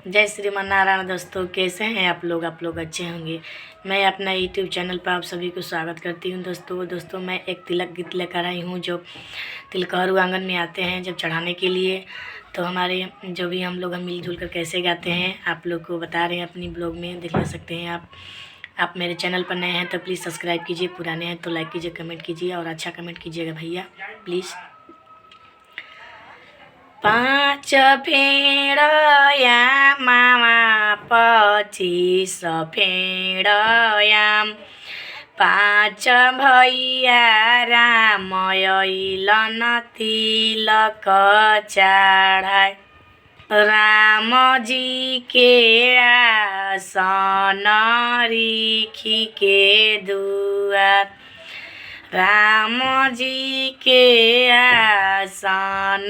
जय श्रीमान नारायण। दोस्तों कैसे हैं आप लोग अच्छे होंगे। मैं अपना यूट्यूब चैनल पर आप सभी को स्वागत करती हूं। दोस्तों मैं एक तिलक गीत लेकर आई हूं जो तिलकहरू आंगन में आते हैं जब चढ़ाने के लिए। तो हमारे जो भी हम लोग मिलजुल कर कैसे गाते हैं आप लोग को बता रहे हैं, अपनी ब्लॉग में देख सकते हैं आप मेरे चैनल पर नए हैं तो प्लीज़ सब्सक्राइब कीजिए, पुराने हैं तो लाइक कीजिए, कमेंट कीजिए और अच्छा कमेंट कीजिएगा भैया प्लीज़। 5 फेडया मामा 25 फेडयाम 5 भैया रामयलन तिलक चढ़ाए। राम जी के आसन रिखी के दुआर, राम जी के आसन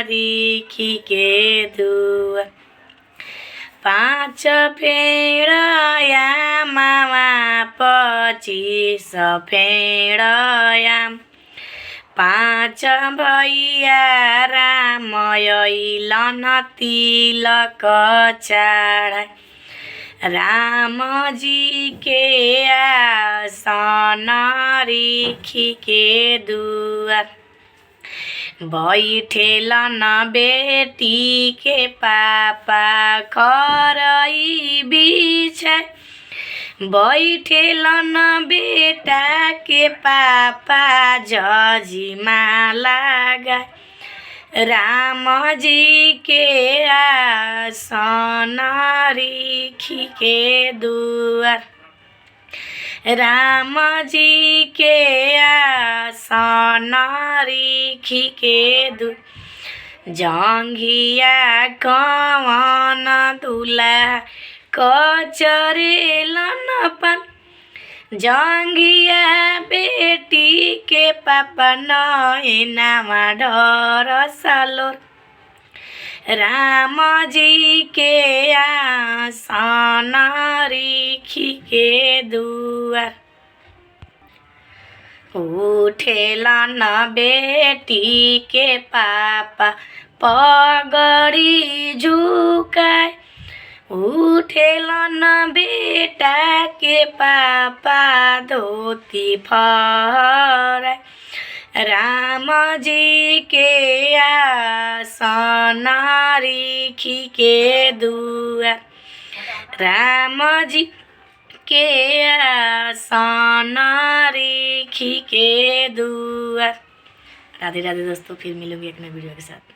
रिखी के दुआर। 5 फेडया मामा 25 फेडयाम 5 भैया रामयलन तिलक चढ़ाए। राम जी के आसन रिखी के दुआर, बैठेलन बेटी के पापा खरई बिछाए। बैठेलन बेटा के पापा जजिमा लगाए। राम जी के आसन रिखी के दुआर, राम जी के आसन रिखी के दुआर। जंघिया कवन दूल्हा कचरेलन पान, जंघिया बेटी के पापा नैनामा डर सालोर। राम जी के आसन रिखी के दुआर, उठेलन बेटी के पापा पगड़ी झुकाए। उठेलन बेटा के पापा धोती फहराए। राम जी के आसन रिखी के दुआर, राम जी के आसन रिखी के दुआर। राधे राधे दोस्तों, फिर मिलूंगी एक नए वीडियो के साथ।